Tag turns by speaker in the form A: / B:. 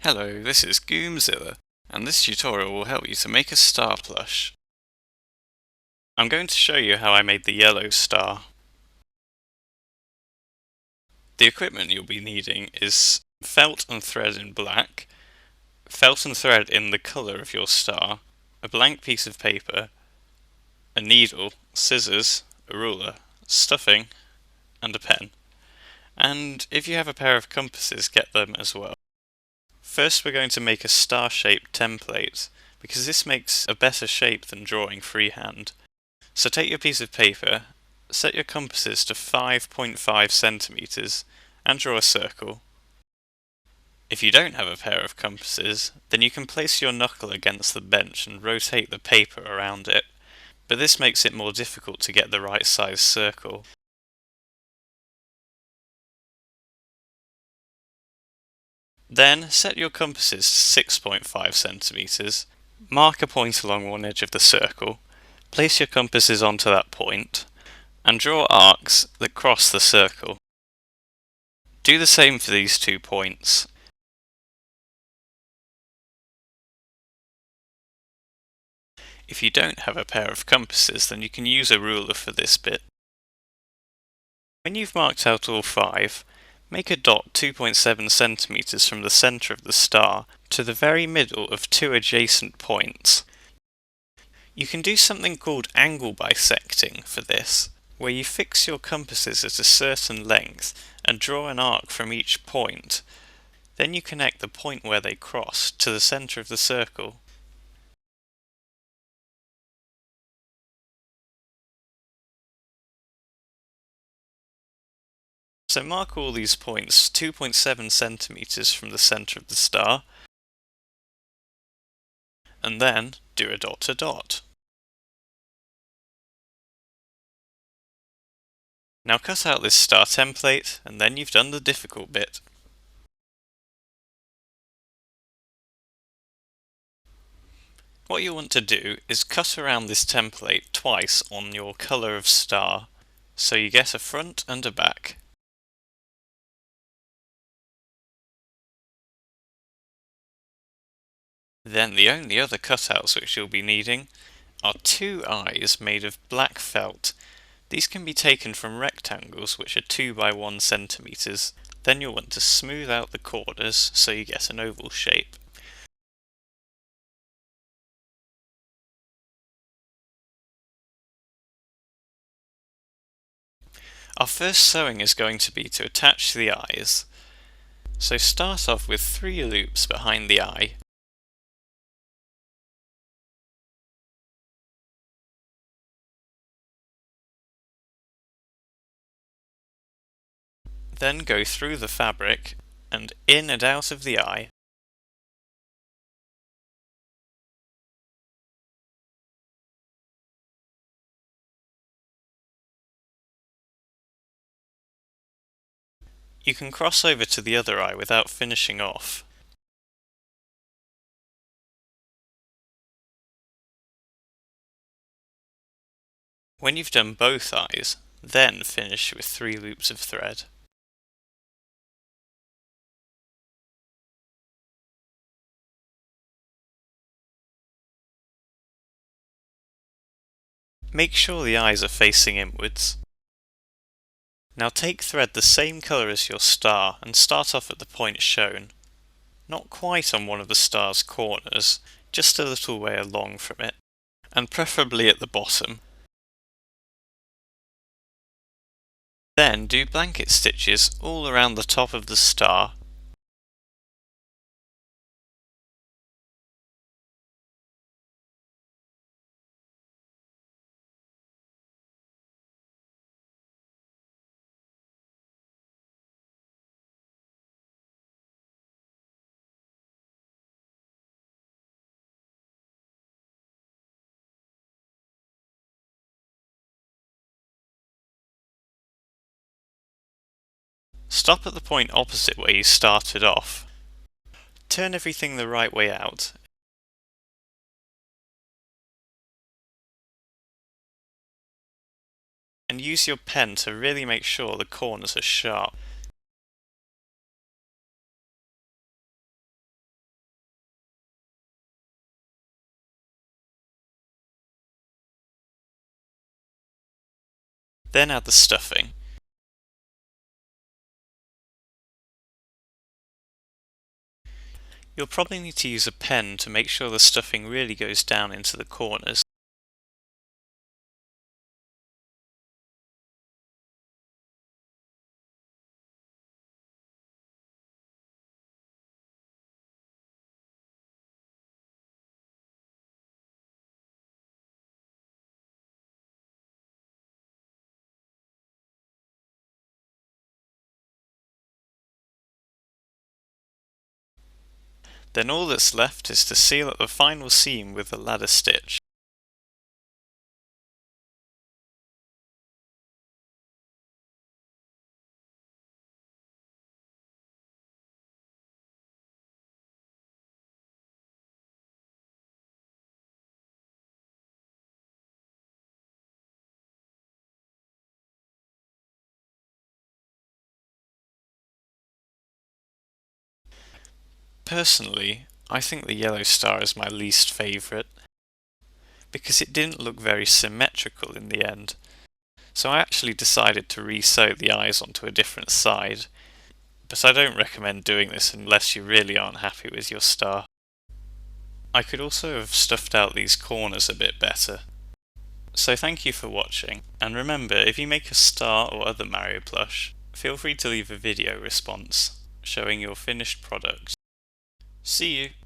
A: Hello, this is Goomzilla, and this tutorial will help you to make a star plush. I'm going to show you how I made the yellow star. The equipment you'll be needing is felt and thread in black, felt and thread in the colour of your star, a blank piece of paper, a needle, scissors, a ruler, stuffing, and a pen. And if you have a pair of compasses, get them as well. First we're going to make a star-shaped template, because this makes a better shape than drawing freehand. So take your piece of paper, set your compasses to 5.5 centimeters, and draw a circle. If you don't have a pair of compasses, then you can place your knuckle against the bench and rotate the paper around it, but this makes it more difficult to get the right size circle. Then set your compasses to 6.5 centimeters, mark a point along one edge of the circle, place your compasses onto that point, and draw arcs that cross the circle. Do the same for these 2 points. If you don't have a pair of compasses, then you can use a ruler for this bit. When you've marked out all 5, make a dot 2.7 centimeters from the center of the star to the very middle of 2 adjacent points. You can do something called angle bisecting for this, where you fix your compasses at a certain length and draw an arc from each point. Then you connect the point where they cross to the center of the circle. So mark all these points 2.7 centimeters from the center of the star, and then do a dot to dot. Now cut out this star template, and then you've done the difficult bit. What you want to do is cut around this template twice on your colour of star, so you get a front and a back. Then the only other cutouts which you'll be needing are 2 eyes made of black felt. These can be taken from rectangles which are 2 by 1 centimeters. Then you'll want to smooth out the corners so you get an oval shape. Our first sewing is going to be to attach the eyes. So start off with 3 loops behind the eye. Then go through the fabric and in and out of the eye. You can cross over to the other eye without finishing off. When you've done both eyes, then finish with 3 loops of thread. Make sure the eyes are facing inwards. Now take thread the same colour as your star and start off at the point shown. Not quite on one of the star's corners, just a little way along from it, and preferably at the bottom. Then do blanket stitches all around the top of the star. Stop at the point opposite where you started off. Turn everything the right way out. And use your pen to really make sure the corners are sharp. Then add the stuffing. You'll probably need to use a pen to make sure the stuffing really goes down into the corners. Then all that's left is to seal up the final seam with the ladder stitch. Personally, I think the yellow star is my least favourite, because it didn't look very symmetrical in the end. So I actually decided to re-sew the eyes onto a different side, but I don't recommend doing this unless you really aren't happy with your star. I could also have stuffed out these corners a bit better. So thank you for watching, and remember, if you make a star or other Mario plush, feel free to leave a video response showing your finished product. See you!